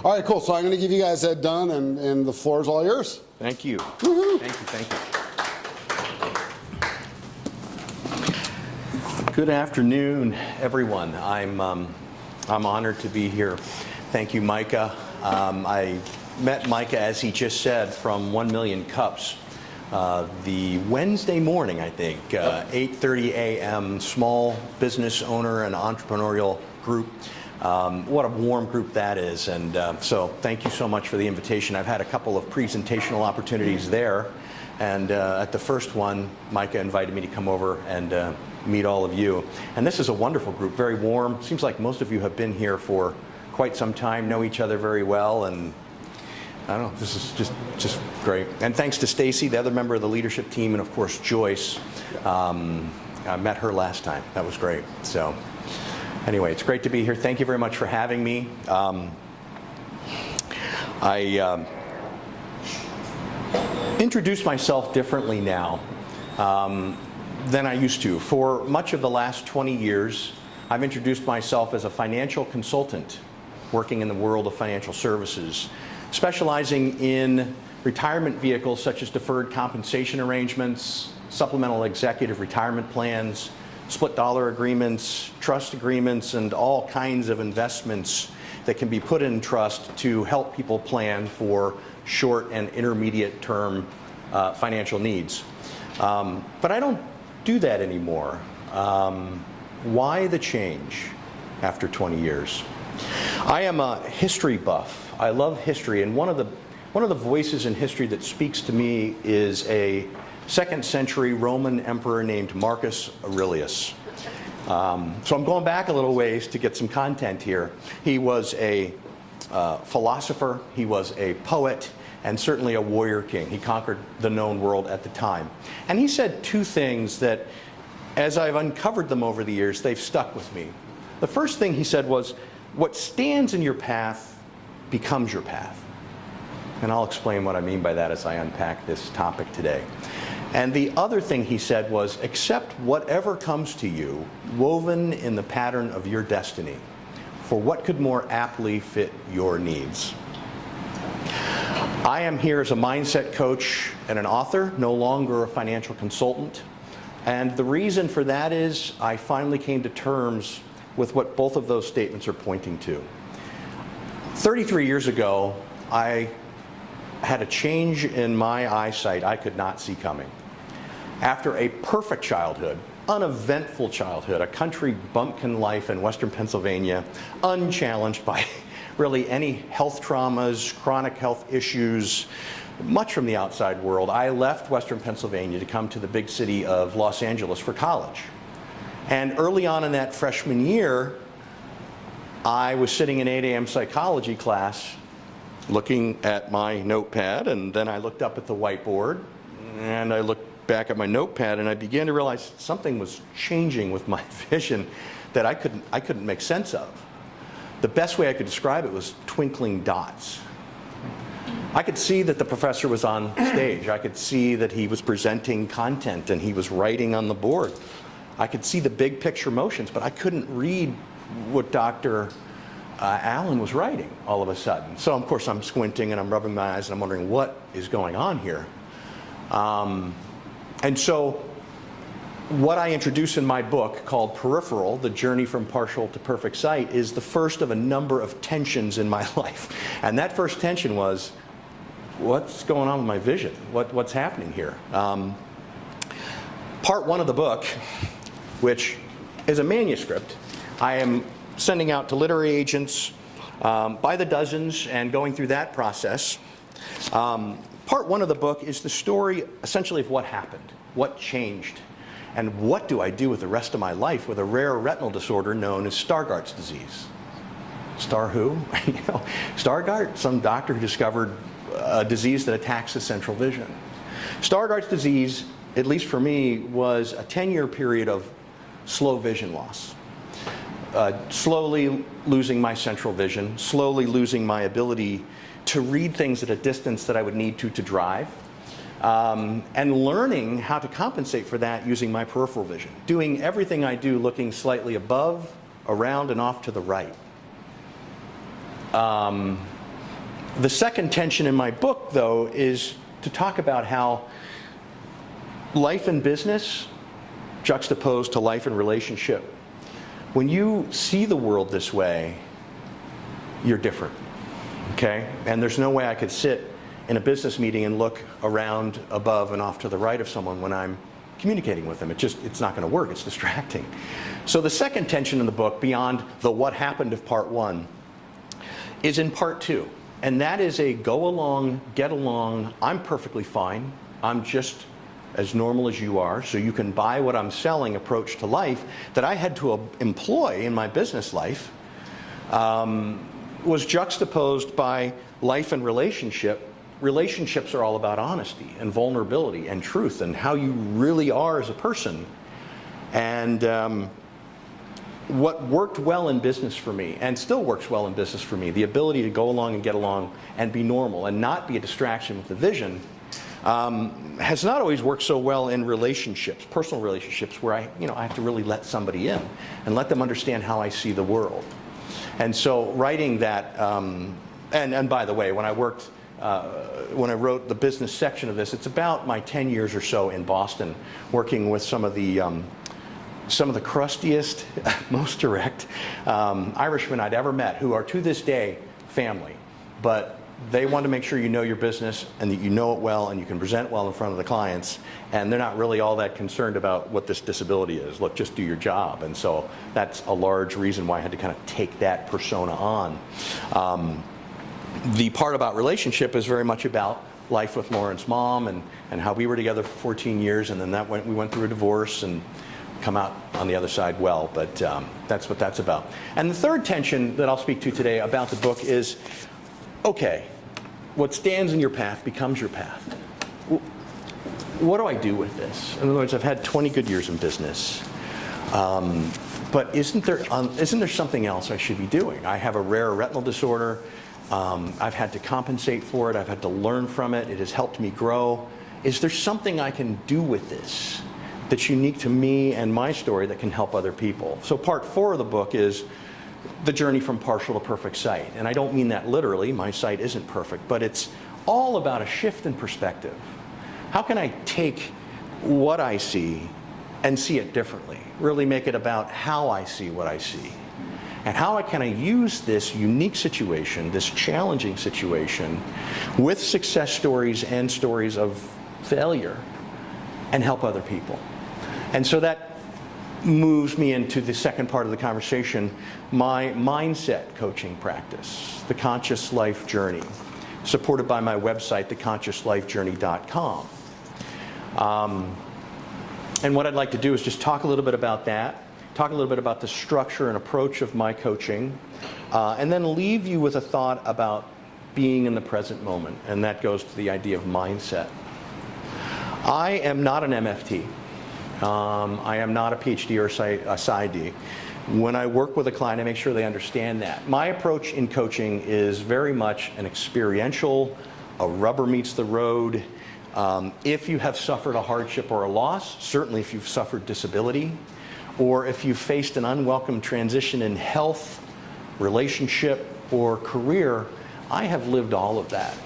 All right, cool. So I'm going to give you guys Ed Dunn, and the floor is all yours. Thank you. Woohoo. Thank you. Good afternoon, everyone. I'm honored to be here. Thank you, Micah. I met Micah, as he just said, from 1 Million Cups. The Wednesday morning, I think, 8:30 a.m., small business owner and entrepreneurial group. What a warm group that is, and so thank you so much for the invitation. I've had a couple of presentational opportunities there, and at the first one, Micah invited me to come over and meet all of you. And this is a wonderful group, very warm. Seems like most of you have been here for quite some time, know each other very well, and I don't know, this is just great. And thanks to Stacy, the other member of the leadership team, and of course Joyce. I met her last time. That was great. So anyway, it's great to be here. Thank you very much for having me. I introduce myself differently now than I used to. For much of the last 20 years, I've introduced myself as a financial consultant working in the world of financial services, specializing in retirement vehicles such as deferred compensation arrangements, supplemental executive retirement plans, split dollar agreements, trust agreements, and all kinds of investments that can be put in trust to help people plan for short and intermediate term financial needs. But I don't do that anymore. Why the change after 20 years? I am a history buff. I love history, and one of the voices in history that speaks to me is a 2nd century Roman emperor named Marcus Aurelius. So I'm going back a little ways to get some content here. He was a philosopher, he was a poet, and certainly a warrior king. He conquered the known world at the time. And he said two things that, as I've uncovered them over the years, they've stuck with me. The first thing he said was, what stands in your path becomes your path. And I'll explain what I mean by that as I unpack this topic today. And the other thing he said was, accept whatever comes to you, woven in the pattern of your destiny, for what could more aptly fit your needs. I am here as a mindset coach and an author, no longer a financial consultant. And the reason for that is I finally came to terms with what both of those statements are pointing to. 33 years ago, I had a change in my eyesight I could not see coming. After a perfect childhood, uneventful childhood, a country bumpkin life in Western Pennsylvania, unchallenged by really any health traumas, chronic health issues, much from the outside world, I left Western Pennsylvania to come to the big city of Los Angeles for college. And early on in that freshman year, I was sitting in 8 a.m. psychology class looking at my notepad, and then I looked up at the whiteboard, and I looked back at my notepad, and I began to realize something was changing with my vision that I couldn't make sense of. The best way I could describe it was twinkling dots. I could see that the professor was on stage. I could see that he was presenting content and he was writing on the board. I could see the big picture motions, but I couldn't read what Dr. Allen was writing all of a sudden. So of course I'm squinting and I'm rubbing my eyes and I'm wondering what is going on here. And so what I introduce in my book called Peripheral, The Journey from Partial to Perfect Sight, is the first of a number of tensions in my life. And that first tension was, what's going on with my vision? What's happening here? Part one of the book, which is a manuscript, I am sending out to literary agents by the dozens and going through that process. Part one of the book is the story essentially of what happened, what changed, and what do I do with the rest of my life with a rare retinal disorder known as Stargardt's disease. Star who? Stargardt, some doctor who discovered a disease that attacks the central vision. Stargardt's disease, at least for me, was a 10-year period of slow vision loss. Slowly losing my central vision, slowly losing my ability to read things at a distance that I would need to drive, and learning how to compensate for that using my peripheral vision. Doing everything I do looking slightly above, around, and off to the right. The second tension in my book, though, is to talk about how life and business juxtaposed to life and relationship. When you see the world this way, you're different, okay? And there's no way I could sit in a business meeting and look around, above, and off to the right of someone when I'm communicating with them. It's not going to work. It's distracting. So the second tension in the book, beyond the what happened of part one, is in part two. And that is a go along, get along, I'm perfectly fine. I'm just as normal as you are, so you can buy what I'm selling approach to life that I had to employ in my business life, was juxtaposed by life and relationship. Relationships are all about honesty and vulnerability and truth and how you really are as a person. And what worked well in business for me, and still works well in business for me, the ability to go along and get along and be normal and not be a distraction with the vision, has not always worked so well in relationships, personal relationships, where I have to really let somebody in and let them understand how I see the world. And so writing that, and by the way, when I wrote the business section of this, it's about my 10 years or so in Boston, working with some of the crustiest, most direct Irishmen I'd ever met, who are to this day family. But they want to make sure you know your business and that you know it well and you can present well in front of the clients. And they're not really all that concerned about what this disability is. Look, just do your job. And so that's a large reason why I had to kind of take that persona on. The part about relationship is very much about life with Lauren's mom and how we were together for 14 years, and then we went through a divorce and come out on the other side well, but that's what that's about. And the third tension that I'll speak to today about the book is, okay, what stands in your path becomes your path. What do I do with this? In other words, I've had 20 good years in business, but isn't there something else I should be doing? I have a rare retinal disorder. I've had to compensate for it. I've had to learn from it. It has helped me grow. Is there something I can do with this that's unique to me and my story that can help other people? So part 4 of the book is the journey from partial to perfect sight. And I don't mean that literally. My sight isn't perfect, but it's all about a shift in perspective. How can I take what I see and see it differently? Really make it about how I see what I see. And how can I use this unique situation, this challenging situation, with success stories and stories of failure, and help other people? And so that moves me into the second part of the conversation, my mindset coaching practice, the Conscious Life Journey, supported by my website, theconsciouslifejourney.com. And what I'd like to do is just talk a little bit about that, talk a little bit about the structure and approach of my coaching, and then leave you with a thought about being in the present moment, and that goes to the idea of mindset. I am not an MFT. I am not a PhD or a PsyD. When I work with a client, I make sure they understand that. My approach in coaching is very much an experiential, a rubber meets the road. If you have suffered a hardship or a loss, certainly if you've suffered disability, or if you've faced an unwelcome transition in health, relationship, or career, I have lived all of that.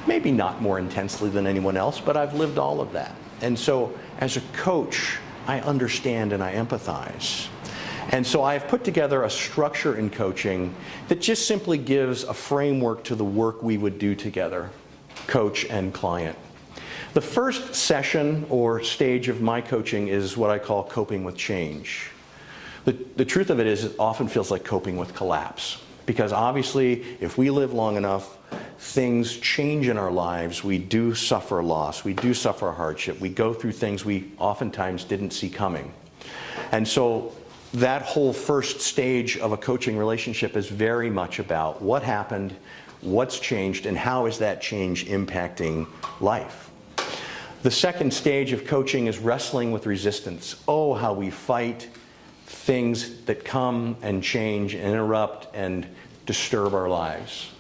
Maybe not more intensely than anyone else, but I've lived all of that. And so as a coach, I understand and I empathize. And so I've put together a structure in coaching that just simply gives a framework to the work we would do together, coach and client. The first session or stage of my coaching is what I call coping with change. The truth of it is, it often feels like coping with collapse. Because obviously, if we live long enough, things change in our lives. We do suffer loss. We do suffer hardship. We go through things we oftentimes didn't see coming. And so that whole first stage of a coaching relationship is very much about what happened, what's changed, and how is that change impacting life. The second stage of coaching is wrestling with resistance. Oh, how we fight things that come and change and interrupt and disturb our lives.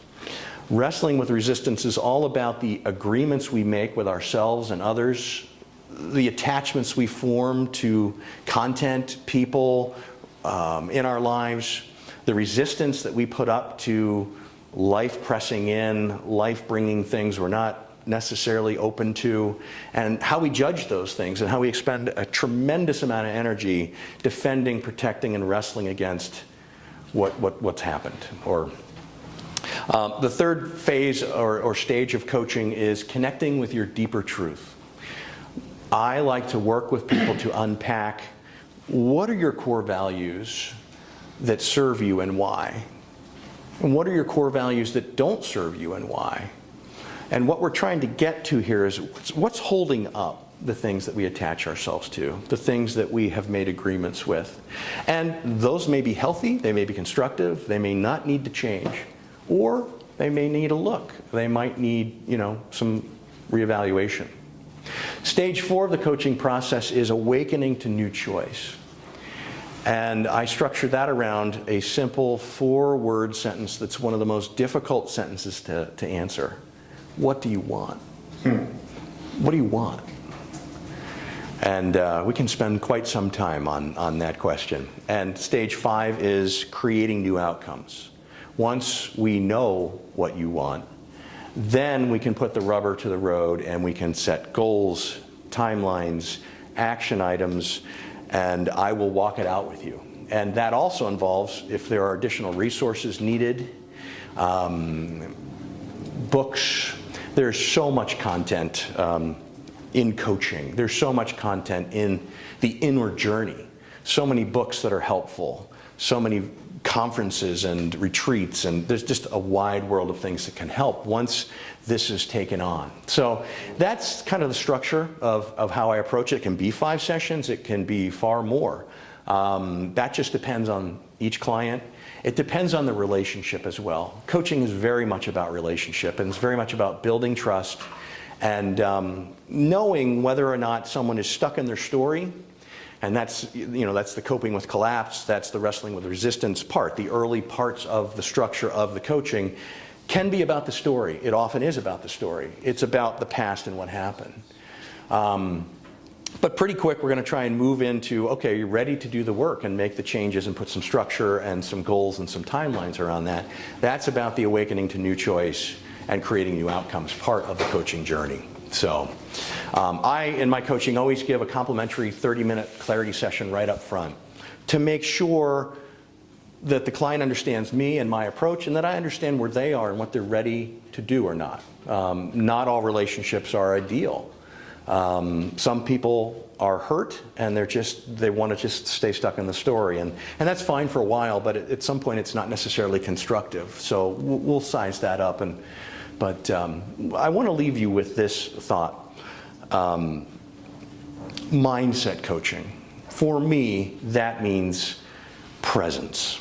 Wrestling with resistance is all about the agreements we make with ourselves and others, the attachments we form to content, people in our lives, the resistance that we put up to life pressing in, life bringing things we're not necessarily open to, and how we judge those things, and how we expend a tremendous amount of energy defending, protecting, and wrestling against what's happened. Or the third phase or stage of coaching is connecting with your deeper truth. I like to work with people to unpack, what are your core values that serve you and why? And what are your core values that don't serve you and why? And what we're trying to get to here is what's holding up the things that we attach ourselves to, the things that we have made agreements with. And those may be healthy, they may be constructive, they may not need to change, or they may need a look. They might need, some reevaluation. Stage 4 of the coaching process is awakening to new choice. And I structure that around a simple 4-word sentence that's one of the most difficult sentences to answer. What do you want? What do you want? And we can spend quite some time on that question. And stage 5 is creating new outcomes. Once we know what you want, then we can put the rubber to the road and we can set goals, timelines, action items, and I will walk it out with you. And that also involves, if there are additional resources needed, books. There's so much content in coaching. There's so much content in the inward journey. So many books that are helpful. So many conferences and retreats, and there's just a wide world of things that can help once this is taken on. So that's kind of the structure of how I approach it. It can be 5 sessions, it can be far more. That just depends on each client. It depends on the relationship as well. Coaching is very much about relationship, and it's very much about building trust and knowing whether or not someone is stuck in their story. And that's the coping with collapse, that's the wrestling with resistance part. The early parts of the structure of the coaching can be about the story. It often is about the story. It's about the past and what happened. But pretty quick, we're going to try and move into, okay, you're ready to do the work and make the changes and put some structure and some goals and some timelines around that. That's about the awakening to new choice and creating new outcomes, part of the coaching journey. So I, in my coaching, always give a complimentary 30-minute clarity session right up front to make sure that the client understands me and my approach, and that I understand where they are and what they're ready to do or not. Not all relationships are ideal. Some people are hurt and they want to just stay stuck in the story, and that's fine for a while, but at some point it's not necessarily constructive. So we'll size that up. But I want to leave you with this thought. Mindset coaching. For me, that means presence.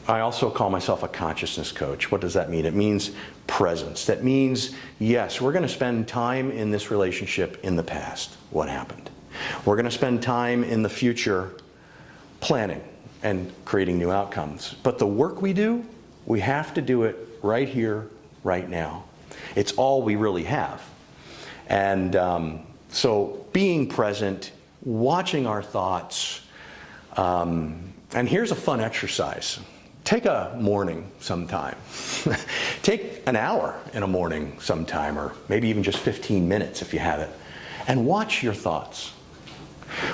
I also call myself a consciousness coach. What does that mean? It means presence. That means, yes, we're going to spend time in this relationship in the past. What happened? We're going to spend time in the future planning and creating new outcomes. But the work we do, we have to do it right here, right now. It's all we really have. And so being present, watching our thoughts, and here's a fun exercise. Take a morning sometime. Take an hour in a morning sometime, or maybe even just 15 minutes if you have it, and watch your thoughts.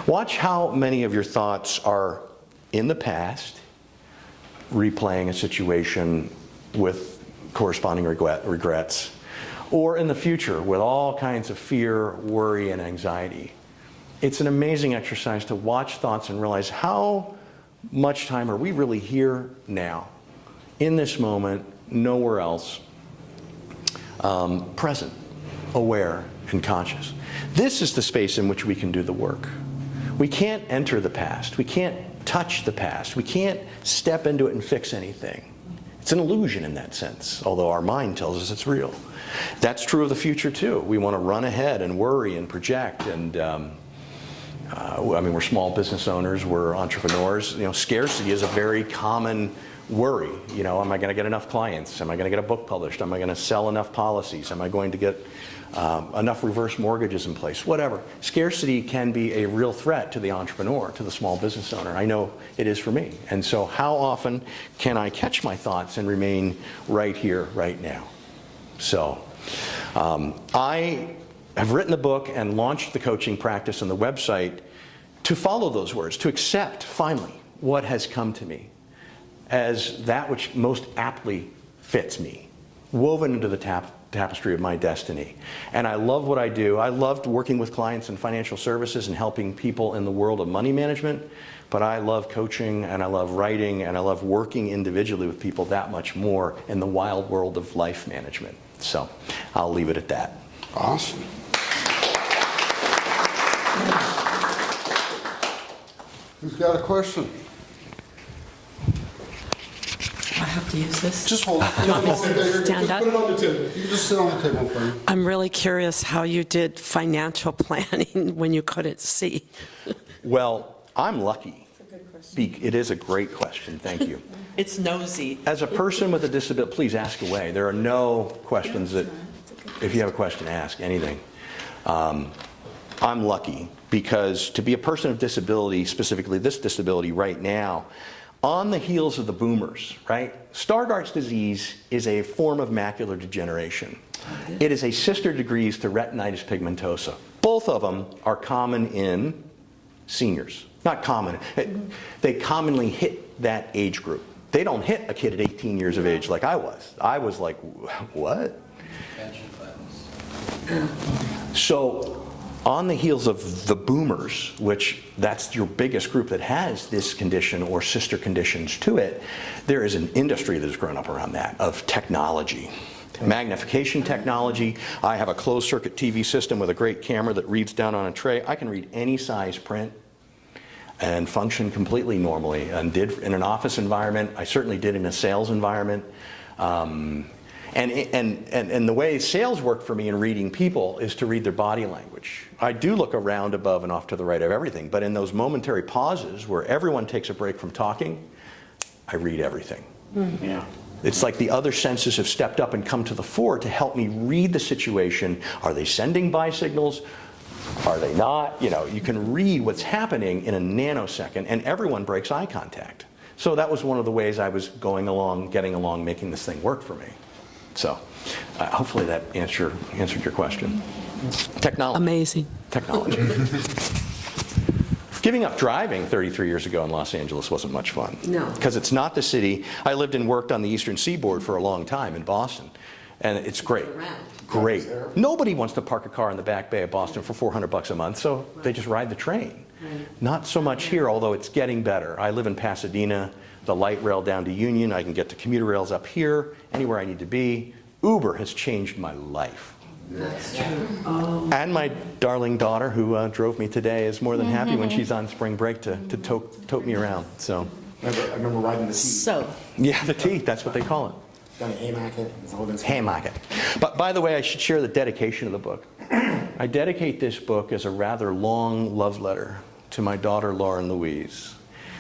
Watch how many of your thoughts are in the past, replaying a situation with corresponding regrets, or in the future with all kinds of fear, worry, and anxiety. It's an amazing exercise to watch thoughts and realize how much time are we really here now, in this moment, nowhere else, present, aware, and conscious. This is the space in which we can do the work. We can't enter the past. We can't touch the past. We can't step into it and fix anything. It's an illusion in that sense, although our mind tells us it's real. That's true of the future too. We want to run ahead and worry and project, and we're small business owners, we're entrepreneurs. Scarcity is a very common worry. You know, am I going to get enough clients? Am I going to get a book published? Am I going to sell enough policies? Am I going to get enough reverse mortgages in place? Whatever. Scarcity can be a real threat to the entrepreneur, to the small business owner. I know it is for me. And so how often can I catch my thoughts and remain right here, right now? So I have written the book and launched the coaching practice and the website to follow those words, to accept finally what has come to me as that which most aptly fits me, woven into the tapestry of my destiny. And I love what I do. I loved working with clients in financial services and helping people in the world of money management, but I love coaching and I love writing and I love working individually with people that much more in the wild world of life management. So I'll leave it at that. Awesome. Who's got a question? I have to use this. Just hold it. Stand up? Put it on the table. You can just sit on the table for me. I'm really curious how you did financial planning when you couldn't see. Well, I'm lucky. It is a great question. Thank you. It's nosy. As a person with a disability, please ask away. There are no questions that, if you have a question, ask anything. I'm lucky because to be a person of disability, specifically this disability right now, on the heels of the boomers, right? Stargardt's disease is a form of macular degeneration. It is a sister degrees to retinitis pigmentosa. Both of them are common in seniors. Not common. They commonly hit that age group. They don't hit a kid at 18 years of age like I was. I was like, what? So on the heels of the boomers, which that's your biggest group that has this condition or sister conditions to it, there is an industry that has grown up around that of technology. Magnification technology. I have a closed circuit TV system with a great camera that reads down on a tray. I can read any size print and function completely normally, and did in an office environment. I certainly did in a sales environment. And the way sales work for me in reading people is to read their body language. I do look around, above, and off to the right of everything, but in those momentary pauses where everyone takes a break from talking, I read everything. Yeah. It's like the other senses have stepped up and come to the fore to help me read the situation. Are they sending buy signals? Are they not? You know, you can read what's happening in a nanosecond, and everyone breaks eye contact. So that was one of the ways I was going along, getting along, making this thing work for me. So hopefully that answered your question. Technology. Amazing. Technology. Giving up driving 33 years ago in Los Angeles wasn't much fun. No. Because it's not the city. I lived and worked on the Eastern Seaboard for a long time in Boston. And it's great. Great. Nobody wants to park a car in the back bay of Boston for $400 a month, so they just ride the train. Not so much here, although it's getting better. I live in Pasadena, the light rail down to Union. I can get to commuter rails up here, anywhere I need to be. Uber has changed my life. That's true. Oh. And my darling daughter, who drove me today, is more than happy when she's on spring break to tote me around. So. I remember riding the T. So. Yeah, the T, that's what they call it. Down at Haymarket. Haymarket. But by the way, I should share the dedication of the book. I dedicate this book as a rather long love letter to my daughter, Lauren Louise,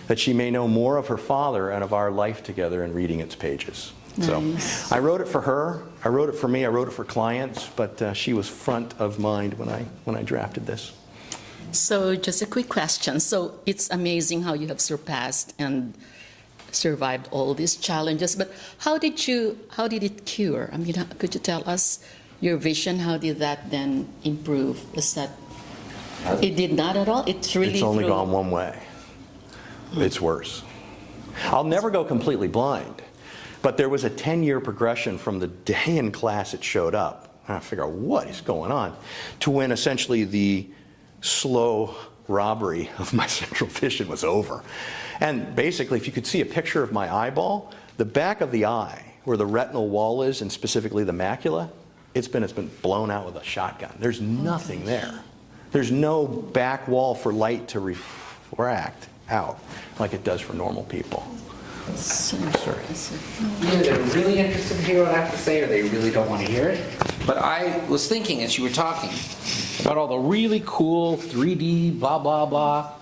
that she may know more of her father and of our life together in reading its pages. Nice. So I wrote it for her, I wrote it for me, I wrote it for clients, but she was front of mind when I drafted this. So just a quick question. So it's amazing how you have surpassed and survived all these challenges, but how did it cure? I mean, could you tell us your vision? How did that then improve? Is that it did not at all? It's only gone one way. It's worse. I'll never go completely blind, but there was a 10-year progression from the day in class it showed up. I figure out what is going on, to when essentially the slow robbery of my central vision was over. And basically, if you could see a picture of my eyeball, the back of the eye, where the retinal wall is, and specifically the macula, it's been blown out with a shotgun. There's nothing there. There's no back wall for light to refract out like it does for normal people. Sorry. Either they're really interested to hear what I have to say, or they really don't want to hear it. But I was thinking as you were talking about all the really cool 3D blah blah blah,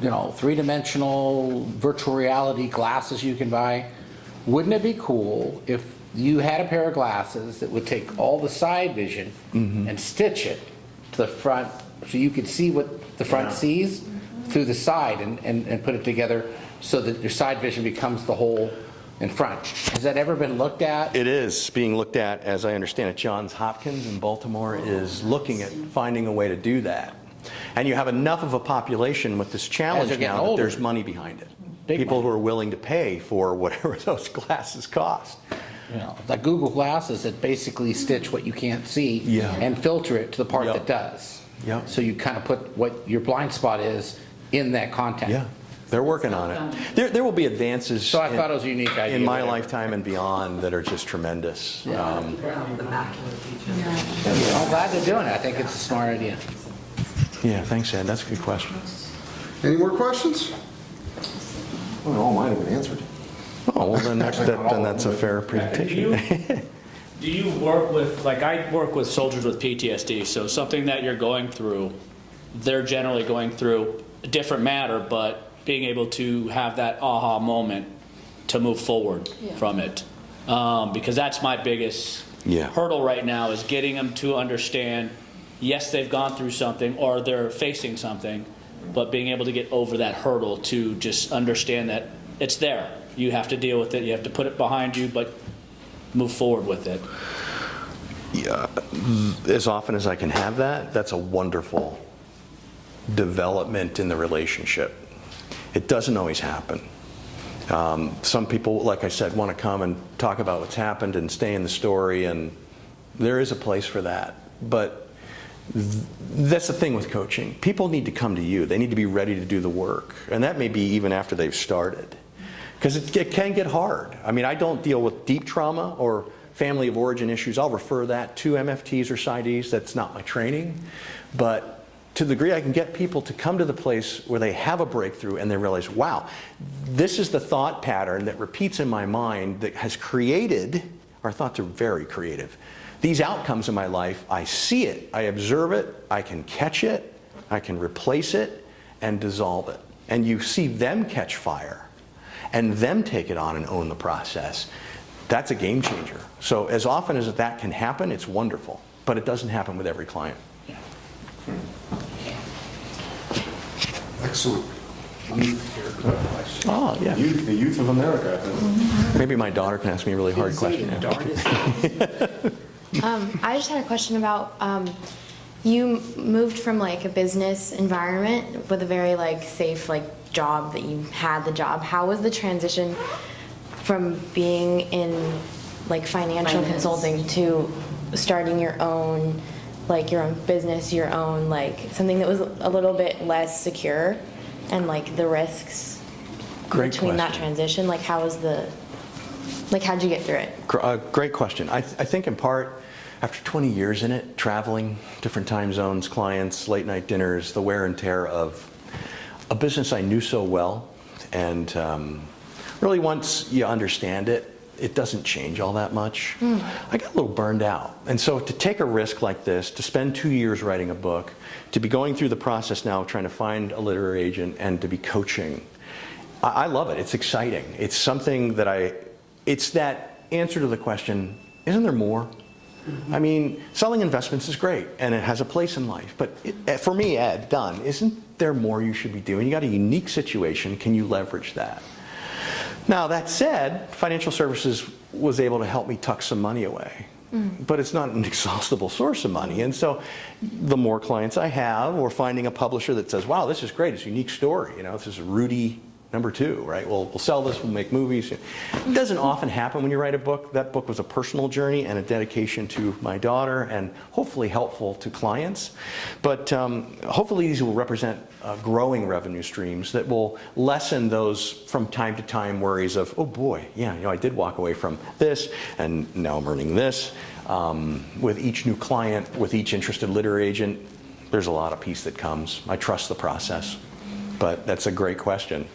you know, three-dimensional virtual reality glasses you can buy. wouldn't it be cool if you had a pair of glasses that would take all the side vision and stitch it to the front so you could see what the front sees through the side and put it together so that your side vision becomes the whole in front? Has that ever been looked at? It is being looked at, as I understand it. Johns Hopkins in Baltimore is looking at finding a way to do that. And you have enough of a population with this challenge getting now that older. there's money behind it. Big People money. who are willing to pay for whatever those glasses cost. You know, like Google Glasses that basically stitch what you can't see Yeah. and filter it to the part Yep. that does. Yep. So you kind of put what your blind spot is in that content. Yeah, they're working on it. There will be advances So I thought it was a unique idea. in my whatever. lifetime and beyond that are just tremendous. I'm glad they're doing it. I think it's a smart idea. Yeah, thanks, Ed. That's a good question. Any more questions? Well, all mine have been answered. Oh, well, then that's a fair presentation. Do you work with, like I work with soldiers with PTSD, so something that you're going through, they're generally going through a different matter, but being able to have that aha moment to move forward from it. Because that's my biggest Yeah. hurdle right now is getting them to understand, yes, they've gone through something or they're facing something, but being able to get over that hurdle to just understand that it's there. You have to deal with it, you have to put it behind you, but move forward with it. Yeah, as often as I can have that, that's a wonderful development in the relationship. It doesn't always happen. Some people, like I said, want to come and talk about what's happened and stay in the story, and there is a place for that. But that's the thing with coaching. People need to come to you. They need to be ready to do the work. And that may be even after they've started. Because it can get hard. I mean, I don't deal with deep trauma or family of origin issues. I'll refer that to MFTs or PsyDs. That's not my training. But to the degree I can get people to come to the place where they have a breakthrough and they realize, wow, this is the thought pattern that repeats in my mind that has created, our thoughts are very creative, these outcomes in my life. I see it, I observe it, I can catch it, I can replace it and dissolve it. And you see them catch fire and them take it on and own the process. That's a game changer. So as often as that can happen, it's wonderful. But it doesn't happen with every client. Excellent. Oh, yeah. The youth of America. Maybe my daughter can ask me a really hard question. I just had a question about, you moved from like a business environment with a very like safe like job that you had the job. How was the transition from being in like financial consulting to starting your own, like your own business, your own like something that was a little bit less secure, and like the risks Great between that question. transition? Like how was like how'd you get through it? Great question. I think in part, after 20 years in it, traveling, different time zones, clients, late night dinners, the wear and tear of a business I knew so well, and really once you understand it, it doesn't change all that much. I got a little burned out. And so to take a risk like this, to spend 2 years writing a book, to be going through the process now of trying to find a literary agent and to be coaching, I love it. It's exciting. It's something that it's that answer to the question, isn't there more? I mean, selling investments is great and it has a place in life. But for me, Ed, Dunn, isn't there more you should be doing? You got a unique situation. Can you leverage that? Now, that said, financial services was able to help me tuck some money away. But it's not an exhaustible source of money. And so the more clients I have, or finding a publisher that says, wow, this is great, it's a unique story. You know, this is Rudy #2, right? We'll sell this, we'll make movies. It doesn't often happen when you write a book. That book was a personal journey and a dedication to my daughter and hopefully helpful to clients. But hopefully these will represent growing revenue streams that will lessen those from time to time worries of, oh boy, yeah, you know, I did walk away from this and now I'm earning this. With each new client, with each interested literary agent, there's a lot of peace that comes. I trust the process. But that's a great question.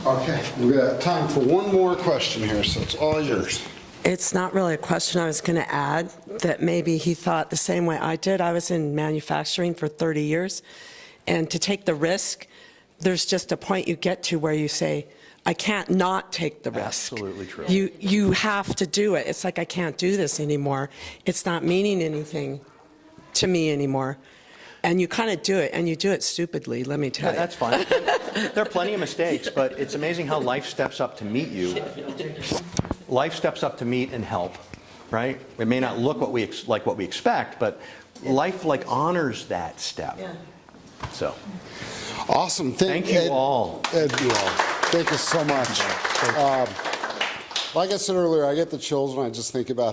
Okay, we've got time for one more question here, so it's all yours. It's not really a question. I was going to add that maybe he thought the same way I did. I was in manufacturing for 30 years, and to take the risk, there's just a point you get to where you say, I can't not take the risk. Absolutely true. You have to do it. It's like, I can't do this anymore. It's not meaning anything to me anymore. And you kind of do it, and you do it stupidly, let me tell Yeah, you. that's fine. There are plenty of mistakes, but it's amazing how life steps up to meet you. Life steps up to meet and help, right? It may not look like what we expect, but life like honors that step. So, Awesome. thank you Ed- all. Ed, you all. Thank you so much. Like I said earlier, I get the chills when I just think about